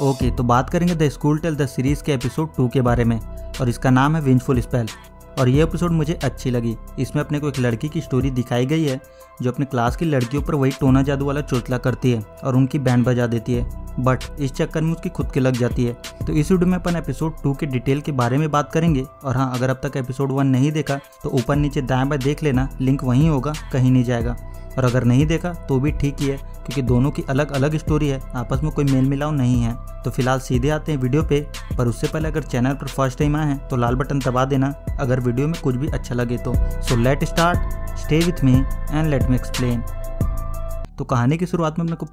Okay, तो बात करेंगे the school tale the series के एपिसोड 2 के बारे में और इसका नाम है विंचफुल स्पेल। और ये एपिसोड मुझे अच्छी लगी। इसमें अपने को एक लड़की की स्टोरी दिखाई गई है जो अपने क्लास की लड़कियों पर वही टोना जादू वाला चोचला करती है और उनकी बैंड बजा देती है, बट इस चक्कर में उसकी खुद की लग जाती है। तो इस वीडियो में अपन एपिसोड 2 के डिटेल के बारे में बात करेंगे। और हाँ, अगर अब तक एपिसोड 1 नहीं देखा तो ऊपर नीचे दाएं बाएं देख लेना, लिंक वहीं होगा, कहीं नहीं जाएगा। और अगर नहीं देखा तो भी ठीक ही है, क्योंकि दोनों की अलग अलग स्टोरी है, आपस में कोई मेल मिलाव नहीं है। तो फिलहाल सीधे आते हैं वीडियो पे। पर उससे पहले अगर चैनल पर फर्स्ट टाइम आए हैं तो लाल बटन दबा देना अगर वीडियो में कुछ भी अच्छा लगे तो। So let start, stay with me and let me explain. तो कहानी की शुरुआत में अपने को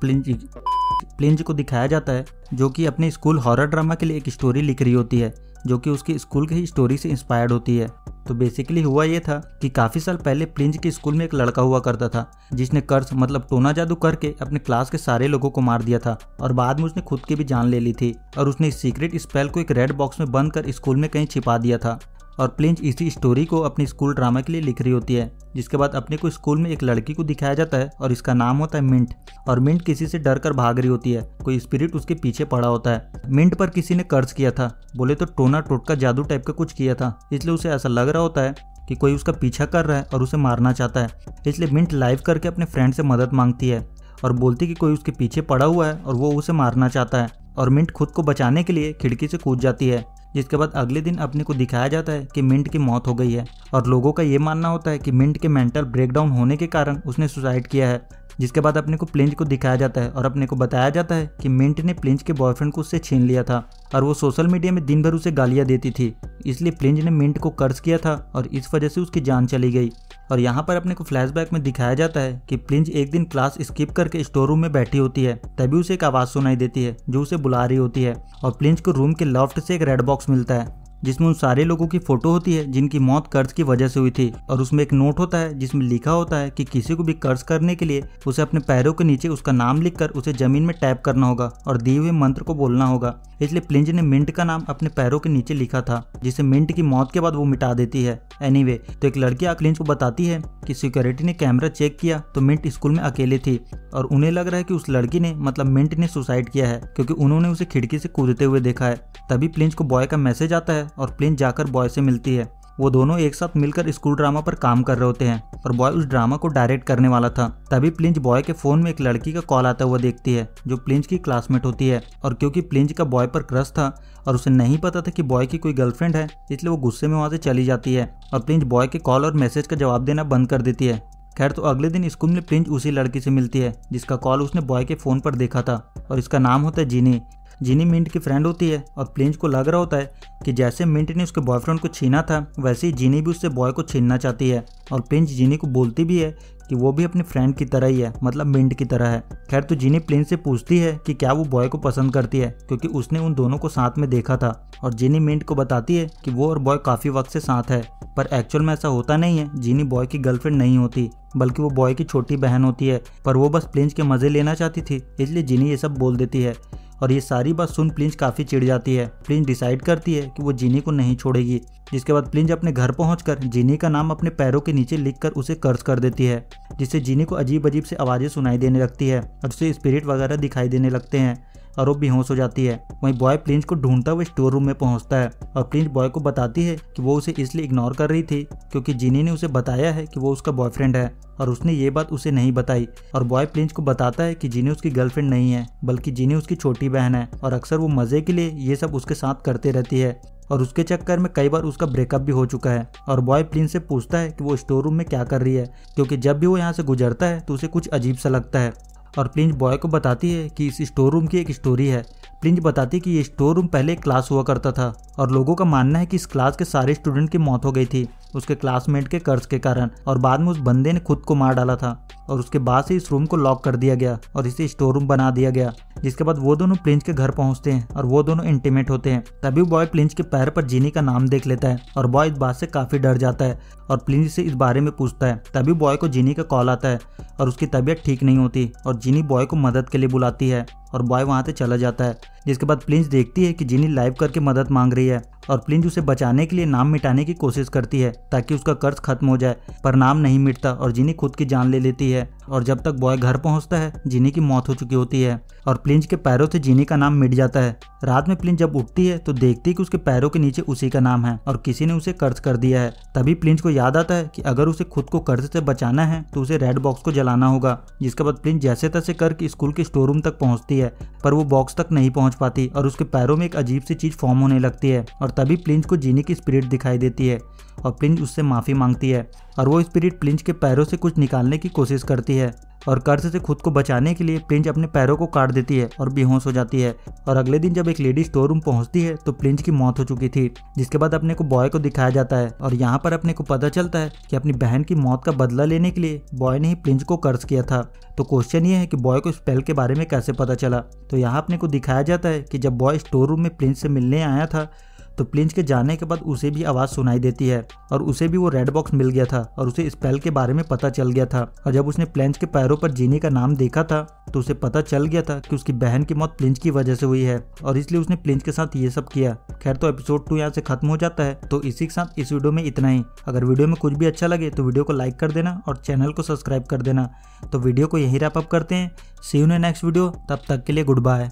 प्लिंज को दिखाया जाता है, जो कि अपने स्कूल हॉरर ड्रामा के लिए एक स्टोरी लिख रही होती है, जो कि उसकी स्कूल की स्टोरी से इंस्पायर्ड होती है। तो बेसिकली हुआ ये था कि काफ़ी साल पहले प्लिंज के स्कूल में एक लड़का हुआ करता था जिसने कर्स मतलब टोना जादू करके अपने क्लास के सारे लोगों को मार दिया था और बाद में उसने खुद की भी जान ले ली थी। और उसने इस सीक्रेट स्पेल को एक रेड बॉक्स में बंद कर स्कूल में कहीं छिपा दिया था। और प्लिंज इसी स्टोरी को अपनी स्कूल ड्रामा के लिए लिख रही होती है, जिसके बाद अपने को स्कूल में एक लड़की को दिखाया जाता है और इसका नाम होता है मिंट। और मिंट किसी से डर कर भाग रही होती है, कोई स्पिरिट उसके पीछे पड़ा होता है। मिंट पर किसी ने कर्ज किया था, बोले तो टोना टोटका जादू टाइप का कुछ किया था, इसलिए उसे ऐसा लग रहा होता है कि कोई उसका पीछा कर रहा है और उसे मारना चाहता है। इसलिए मिंट लाइव करके अपने फ्रेंड से मदद मांगती है और बोलती कि कोई उसके पीछे पड़ा हुआ है और वो उसे मारना चाहता है। और मिंट खुद को बचाने के लिए खिड़की से कूद जाती है, जिसके बाद अगले दिन अपने को दिखाया जाता है कि मिंट की मौत हो गई है। और लोगों का ये मानना होता है कि मिंट के मेंटल ब्रेकडाउन होने के कारण उसने सुसाइड किया है। जिसके बाद अपने को प्लिंज को दिखाया जाता है और अपने को बताया जाता है कि मिंट ने प्लिंज के बॉयफ्रेंड को उससे छीन लिया था और वो सोशल मीडिया में दिन भर उसे गालियां देती थी, इसलिए प्लिंज ने मिंट को कर्ज किया था और इस वजह से उसकी जान चली गई। और यहाँ पर अपने को फ्लैशबैक में दिखाया जाता है कि प्लिंज एक दिन क्लास स्किप करके स्टोर रूम में बैठी होती है, तभी उसे एक आवाज़ सुनाई देती है जो उसे बुला रही होती है। और प्लिंज को रूम के लॉफ्ट से एक रेड बॉक्स मिलता है जिसमें उन सारे लोगों की फोटो होती है जिनकी मौत कर्ज की वजह से हुई थी। और उसमें एक नोट होता है जिसमें लिखा होता है कि किसी को भी कर्ज करने के लिए उसे अपने पैरों के नीचे उसका नाम लिखकर उसे जमीन में टैप करना होगा और दिए हुए मंत्र को बोलना होगा। इसलिए प्लिंज ने मिंट का नाम अपने पैरों के नीचे लिखा था, जिसे मिंट की मौत के बाद वो मिटा देती है। एनीवे, तो एक लड़की प्लिंज को बताती है कि सिक्योरिटी ने कैमरा चेक किया तो मिंट स्कूल में अकेले थी और उन्हें लग रहा है कि उस लड़की ने मतलब मिंट ने सुसाइड किया है, क्योंकि उन्होंने उसे खिड़की से कूदते हुए देखा है। तभी प्लिंज को बॉय का मैसेज आता है और प्लिंज जाकर बॉय से मिलती है। वो दोनों एक साथ मिलकर स्कूल ड्रामा पर काम कर रहे होते हैं और बॉय उस ड्रामा को डायरेक्ट करने वाला था। तभी प्लिंज बॉय के फोन में एक लड़की का कॉल आता हुआ देखती है जो प्लिंज की क्लासमेट होती है। और क्योंकि प्लिंज का बॉय पर क्रश था और उसे नहीं पता था कि बॉय की कोई गर्लफ्रेंड है, इसलिए वो गुस्से में वहाँ से चली जाती है और प्लिंज बॉय के कॉल और मैसेज का जवाब देना बंद कर देती है। खैर, तो अगले दिन स्कूल में प्लिंज उसी लड़की से मिलती है जिसका कॉल उसने बॉय के फोन पर देखा था और इसका नाम होता है जीनी। जीनी मिंट की फ्रेंड होती है और प्लिंज को लग रहा होता है कि जैसे मिंट ने उसके बॉयफ्रेंड को छीना था, वैसे ही जीनी भी उससे बॉय को छीनना चाहती है। और प्लिंज जीनी को बोलती भी है कि वो भी अपने फ्रेंड की तरह ही है, मतलब मिंट की तरह है। खैर, तो जीनी प्लिंज से पूछती है कि क्या वो बॉय को पसंद करती है, क्योंकि उसने उन दोनों को साथ में देखा था। और जीनी मिंट को बताती है कि वो और बॉय काफ़ी वक्त से साथ है, पर एक्चुअल में ऐसा होता नहीं है। जीनी बॉय की गर्लफ्रेंड नहीं होती, बल्कि वो बॉय की छोटी बहन होती है, पर वो बस प्लिंज के मज़े लेना चाहती थी, इसलिए जीनी ये सब बोल देती है। और ये सारी बात सुन प्लिंज काफ़ी चिढ़ जाती है। प्लिंज डिसाइड करती है कि वो जीनी को नहीं छोड़ेगी, जिसके बाद प्लिंज अपने घर पहुंचकर जीनी का नाम अपने पैरों के नीचे लिखकर उसे कर्ज कर देती है, जिससे जीनी को अजीब अजीब से आवाज़ें सुनाई देने लगती है और उसे स्पिरिट वगैरह दिखाई देने लगते हैं और वो बेहोश हो जाती है। वहीं बॉय प्लिंज को ढूंढता हुआ स्टोर रूम में पहुंचता है और प्लिंज बॉय को बताती है कि वो उसे इसलिए इग्नोर कर रही थी क्योंकि जीनी ने उसे बताया है कि वो उसका बॉयफ्रेंड है और उसने ये बात उसे नहीं बताई। और बॉय प्लिंज को बताता है कि जीनी उसकी गर्लफ्रेंड नहीं है, बल्कि जीनी उसकी छोटी बहन है और अक्सर वो मज़े के लिए ये सब उसके साथ करते रहती है और उसके चक्कर में कई बार उसका ब्रेकअप भी हो चुका है। और बॉय प्लिंज से पूछता है कि वो स्टोर रूम में क्या कर रही है, क्योंकि जब भी वो यहाँ से गुजरता है तो उसे कुछ अजीब सा लगता है। और प्लिंज बॉय को बताती है कि इस स्टोर रूम की एक स्टोरी है। प्लिंज बताती है कि ये स्टोर रूम पहले एक क्लास हुआ करता था और लोगों का मानना है कि इस क्लास के सारे स्टूडेंट की मौत हो गई थी उसके क्लासमेट के कर्ज के कारण, और बाद में उस बंदे ने खुद को मार डाला था और उसके बाद से इस रूम को लॉक कर दिया गया और इसे स्टोर रूम बना दिया गया। जिसके बाद वो दोनों प्लिंज के घर पहुंचते हैं और वो दोनों इंटीमेट होते हैं। तभी बॉय प्लिंज के पैर पर जीनी का नाम देख लेता है और बॉय इस बात से काफ़ी डर जाता है और प्लिंज से इस बारे में पूछता है। तभी बॉय को जीनी का कॉल आता है और उसकी तबीयत ठीक नहीं होती और जीनी बॉय को मदद के लिए बुलाती है और बॉय वहाँ से चला जाता है। जिसके बाद प्लिंज देखती है कि जीनी लाइव करके मदद मांग रही है और प्लिंज उसे बचाने के लिए नाम मिटाने की कोशिश करती है ताकि उसका कर्ज खत्म हो जाए, पर नाम नहीं मिटता और जिनी खुद की जान ले लेती है। और जब तक बॉय घर पहुंचता है जिनी की मौत हो चुकी होती है और प्लिंज के पैरों से जिनी का नाम मिट जाता है। रात में प्लिंज जब उठती है तो देखती है कि उसके पैरों के नीचे उसी का नाम है और किसी ने उसे कर्ज कर दिया है। तभी प्लिंज को याद आता है कि अगर उसे खुद को कर्ज से बचाना है तो उसे रेड बॉक्स को जलाना होगा। जिसके बाद प्लिंज जैसे तैसे करके स्कूल के स्टोर रूम तक पहुंचती है, पर वो बॉक्स तक नहीं पहुंच पाती और उसके पैरों में एक अजीब सी चीज फॉर्म होने लगती है। और तभी प्लिंज को जिनी की स्पिरिट दिखाई देती है और प्लिंज उससे माफी मांगती है और वो स्पिरिट प्लिंज के पैरों से कुछ निकालने की कोशिश करती है और कर्ज से खुद को बचाने के लिए प्लिंज अपने पैरों को काट देती है और बेहोश हो जाती है। और अगले दिन जब एक लेडी स्टोर रूम पहुंचती है तो प्लिंज की मौत हो चुकी थी। जिसके बाद अपने को बॉय को दिखाया जाता है और यहाँ पर अपने को पता चलता है कि अपनी बहन की मौत का बदला लेने के लिए बॉय ने ही प्लिंज को कर्ज किया था। तो क्वेश्चन ये है कि बॉय को स्पेल के बारे में कैसे पता चला। तो यहाँ अपने को दिखाया जाता है कि जब बॉय स्टोर रूम में प्लिंज से मिलने आया था तो प्लिंज के जाने के बाद उसे भी आवाज़ सुनाई देती है और उसे भी वो रेड बॉक्स मिल गया था और उसे स्पेल के बारे में पता चल गया था। और जब उसने प्लिंज के पैरों पर जिनी का नाम देखा था तो उसे पता चल गया था कि उसकी बहन की मौत प्लिंज की वजह से हुई है और इसलिए उसने प्लिंज के साथ ये सब किया। खैर, तो एपिसोड 2 यहाँ से खत्म हो जाता है। तो इसी के साथ इस वीडियो में इतना ही। अगर वीडियो में कुछ भी अच्छा लगे तो वीडियो को लाइक कर देना और चैनल को सब्सक्राइब कर देना। तो वीडियो को यहीं रैप अप करते हैं। सी यू इन नेक्स्ट वीडियो, तब तक के लिए गुड बाय।